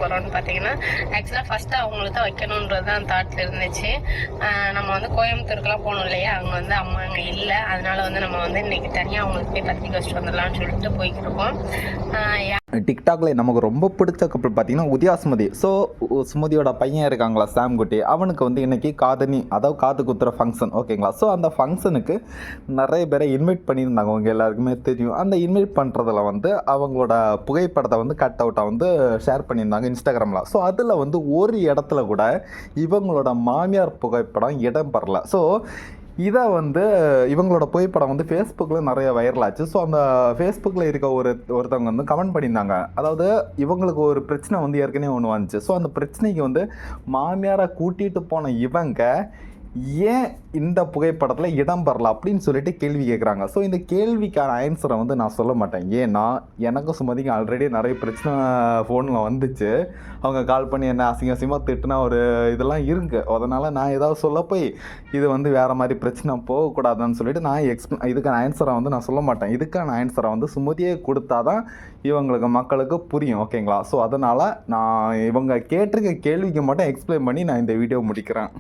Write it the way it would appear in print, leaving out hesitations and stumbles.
போகிறோம்னு பார்த்தீங்கன்னா, ஆக்சுவலாக ஃபஸ்ட்டு அவங்களுக்கு தான் வைக்கணுன்றது தான் தாட்டில் இருந்துச்சு. நம்ம வந்து கோயம்புத்தூருக்குலாம் போகணும் இல்லையா, அவங்க வந்து அம்மா அங்கே இல்லை. அதனால வந்து நம்ம வந்து இன்றைக்கி தனியாக அவங்களுக்கு போய் பத்திரிக்கை வச்சுட்டு வந்துடலாம்னு சொல்லிட்டு போய்க்கிருக்கோம். டிக்டாக்ல நமக்கு ரொம்ப பிடிச்ச கப்பல் பார்த்தீங்கன்னா உதயா சுமதி. ஸோ சுமதியோட பையன் இருக்காங்களா சாம் குட்டி, அவனுக்கு வந்து இன்றைக்கி காதணி அதாவது காது குத்துற ஃபங்க்ஷன் ஓகேங்களா. ஸோ அந்த ஃபங்க்ஷனுக்கு நிறைய பேரை இன்வைட் பண்ணியிருந்தாங்க, அவங்க எல்லாருக்குமே தெரியும். அந்த இன்வைட் பண்ணுறதுல வந்து அவங்களோட புகைப்படத்தை வந்து கட் அவுட்டாக வந்து ஷேர் பண்ணியிருந்தாங்க இன்ஸ்டாகிராமில். ஸோ அதில் வந்து ஒரு இடத்துல கூட இவங்களோட மாமியார் புகைப்படம் இடம் பெறல. ஸோ இதை வந்து இவங்களோட புகைப்படம் வந்து ஃபேஸ்புக்கில் நிறைய வைரல் ஆச்சு. ஸோ அந்த ஃபேஸ்புக்கில் இருக்க ஒருத்தவங்க வந்து கமெண்ட் பண்ணியிருந்தாங்க. அதாவது இவங்களுக்கு ஒரு பிரச்சனை வந்து ஏற்கனவே ஒன்று வந்துச்சு. ஸோ அந்த பிரச்சனைக்கு வந்து மாமியாரை கூட்டிகிட்டு போன இவங்க ஏன் இந்த புகைப்படத்தில் இடம் பெறல அப்படின்னு சொல்லிட்டு கேள்வி கேட்குறாங்க. ஸோ இந்த கேள்விக்கான ஆன்சரை வந்து நான் சொல்ல மாட்டேன். ஏன்னா எனக்கும் சுமதிக்கு ஆல்ரெடி நிறைய பிரச்சனை ஃபோனில் வந்துச்சு. அவங்க கால் பண்ணி என்ன அசிங்கமாக திட்டுனா ஒரு இதெல்லாம் இருக்குது. அதனால் நான் ஏதாவது சொல்ல போய் இது வந்து வேறு மாதிரி பிரச்சனை போகக்கூடாதுன்னு சொல்லிட்டு நான் இதுக்கான ஆன்சரை வந்து நான் சொல்ல மாட்டேன். இதுக்கான ஆன்சரை வந்து சுமதியே கொடுத்தா தான் இவங்களுக்கு மக்களுக்கு புரியும் ஓகேங்களா. ஸோ அதனால் நான் இவங்க கேட்டிருக்க கேள்விக்கு மட்டும் எக்ஸ்பிளைன் பண்ணி நான் இந்த வீடியோ முடிக்கிறேன்.